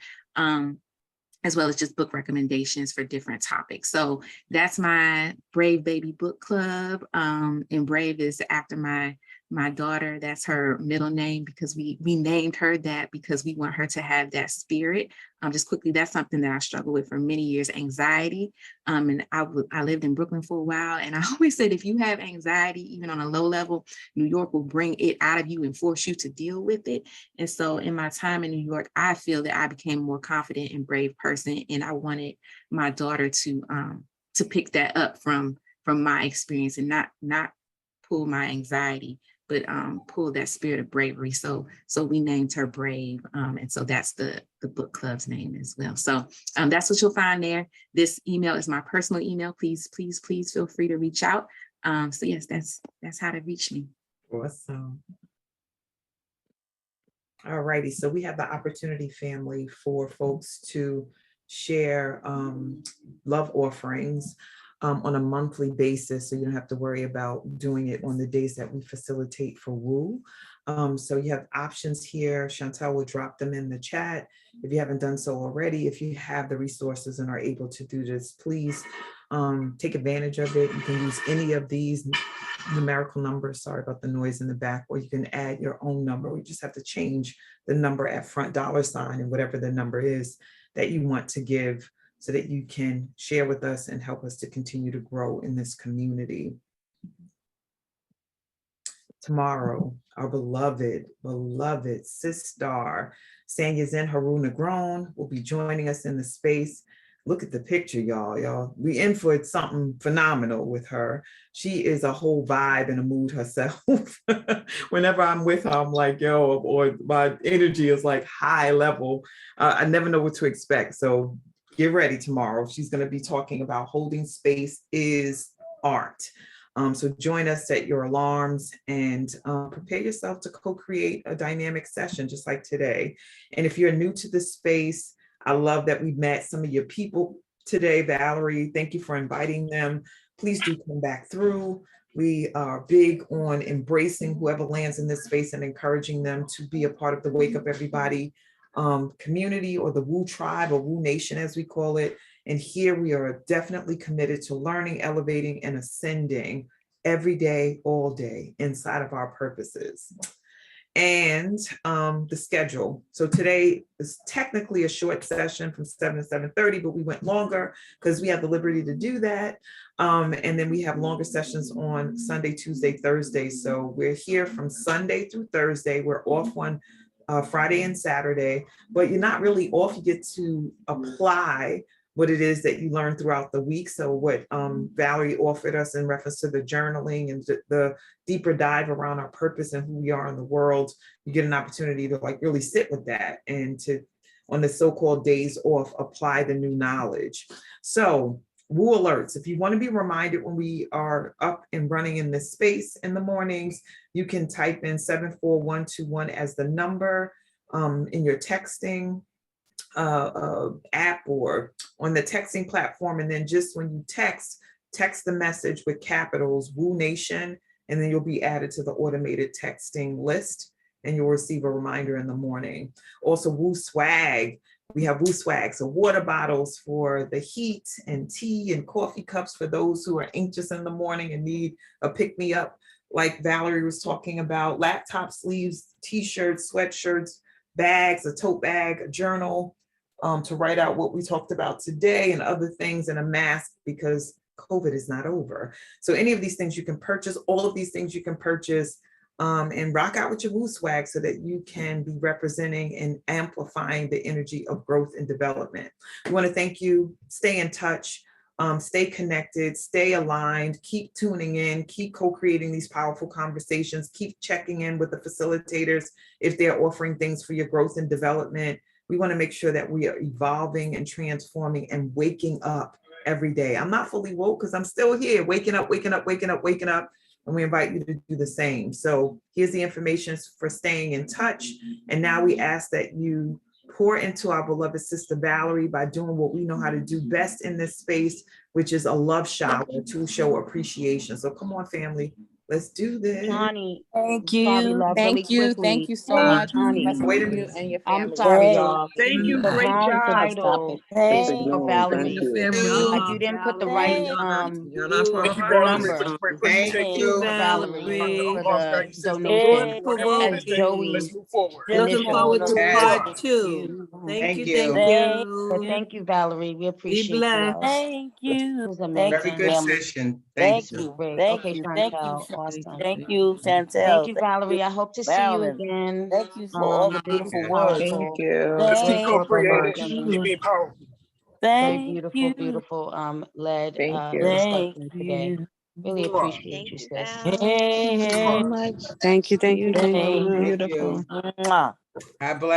as well as just book recommendations for different topics. So that's my Brave Baby Book Club. And Brave is after my daughter. That's her middle name because we named her that because we want her to have that spirit. Just quickly, that's something that I struggled with for many years, anxiety. And I lived in Brooklyn for a while. And I always said, if you have anxiety, even on a low level, New York will bring it out of you and force you to deal with it. And so in my time in New York, I feel that I became a more confident and brave person. And I wanted my daughter to pick that up from my experience and not pull my anxiety, but pull that spirit of bravery. So we named her Brave. And so that's the book club's name as well. So that's what you'll find there. This email is my personal email. Please feel free to reach out. So yes, that's how to reach me. Awesome. All righty. So we have the opportunity, family, for folks to share love offerings on a monthly basis, so you don't have to worry about doing it on the days that we facilitate for WOO. So you have options here. Chantel will drop them in the chat if you haven't done so already. If you have the resources and are able to do this, please take advantage of it. You can use any of these numerical numbers. Sorry about the noise in the back, or you can add your own number. We just have to change the number at front $ and whatever the number is that you want to give, so that you can share with us and help us to continue to grow in this community. Tomorrow, our beloved sister, Sanya Zen Haru Negron, will be joining us in the space. Look at the picture, y'all. We in for something phenomenal with her. She is a whole vibe and a mood herself. Whenever I'm with her, I'm like, yo, or my energy is like high level. I never know what to expect. So get ready tomorrow. She's going to be talking about holding space is art. So join us, set your alarms, and prepare yourself to co-create a dynamic session just like today. And if you're new to this space, I love that we met some of your people today. Valerie, thank you for inviting them. Please do come back through. We are big on embracing whoever lands in this space and encouraging them to be a part of the Wake Up Everybody community, or the Woo Tribe, or Woo Nation as we call it. And here we are definitely committed to learning, elevating, and ascending every day, all day, inside of our purposes. And the schedule. So today is technically a short session from 7 to 7:30, but we went longer because we have the liberty to do that. And then we have longer sessions on Sunday, Tuesday, Thursday. So we're here from Sunday through Thursday. We're off on Friday and Saturday, but you're not really off. You get to apply what it is that you learn throughout the week. So what Valerie offered us in reference to the journaling and the deeper dive around our purpose and who we are in the world, you get an opportunity to like really sit with that and to, on the so-called days off, apply the new knowledge. So Woo alerts, if you want to be reminded when we are up and running in this space in the mornings, you can type in 74121 as the number in your texting app or on the texting platform. And then just when you text the message with capitals Woo Nation, and then you'll be added to the automated texting list and you'll receive a reminder in the morning. Also Woo Swag. We have Woo Swag, so water bottles for the heat and tea and coffee cups for those who are anxious in the morning and need a pick-me-up, like Valerie was talking about, laptop sleeves, t-shirts, sweatshirts, bags, a tote bag, a journal, to write out what we talked about today and other things, and a mask because COVID is not over. So any of these things you can purchase, all of these things you can purchase and rock out with your Woo Swag so that you can be representing and amplifying the energy of growth and development. We want to thank you. Stay in touch, stay connected, stay aligned, keep tuning in, keep co-creating these powerful conversations, keep checking in with the facilitators if they're offering things for your growth and development. We want to make sure that we are evolving and transforming and waking up every day. I'm not fully woke because I'm still here, waking up. And we invite you to do the same. So here's the information for staying in touch. And now we ask that you pour into our beloved sister Valerie by doing what we know how to do best in this space, which is a love shower to show appreciation. So come on, family, let's do this. Connie, Thank sorry, you. love, Thank really you. quickly. Thank you so much. Connie, Wait a You minute. and your I'm family. sorry, Thank y'all. Thank you. The Great wrong job. title. It's For ignoring. Valerie. Thank you. You didn't put the right You're not part of Thank you, her. Valerie, for number the great Thank presentation. you, for Valerie The for lost the value system. donation Whatever as mistake, let's Joey's move forward. initial. you. Thank you. But thank you, Valerie. We appreciate you. Thank It you. was Thank Very amazing. good family. session. Thank This was you. great. Thank Okay, you. Chantel, awesome. Thank you, Thank Chantel. you, Thank you, Valerie. I hope to see you Marilyn. again. Thank you for all the This was beautiful words. powerful. Let's keep Thank co-creating. Awesome. Keep being powerful. Very Thank beautiful, you. beautiful led Thank discussion today. you. Really appreciate you, sis. Hey, So much. Thank you. hey. Thank you. God bless.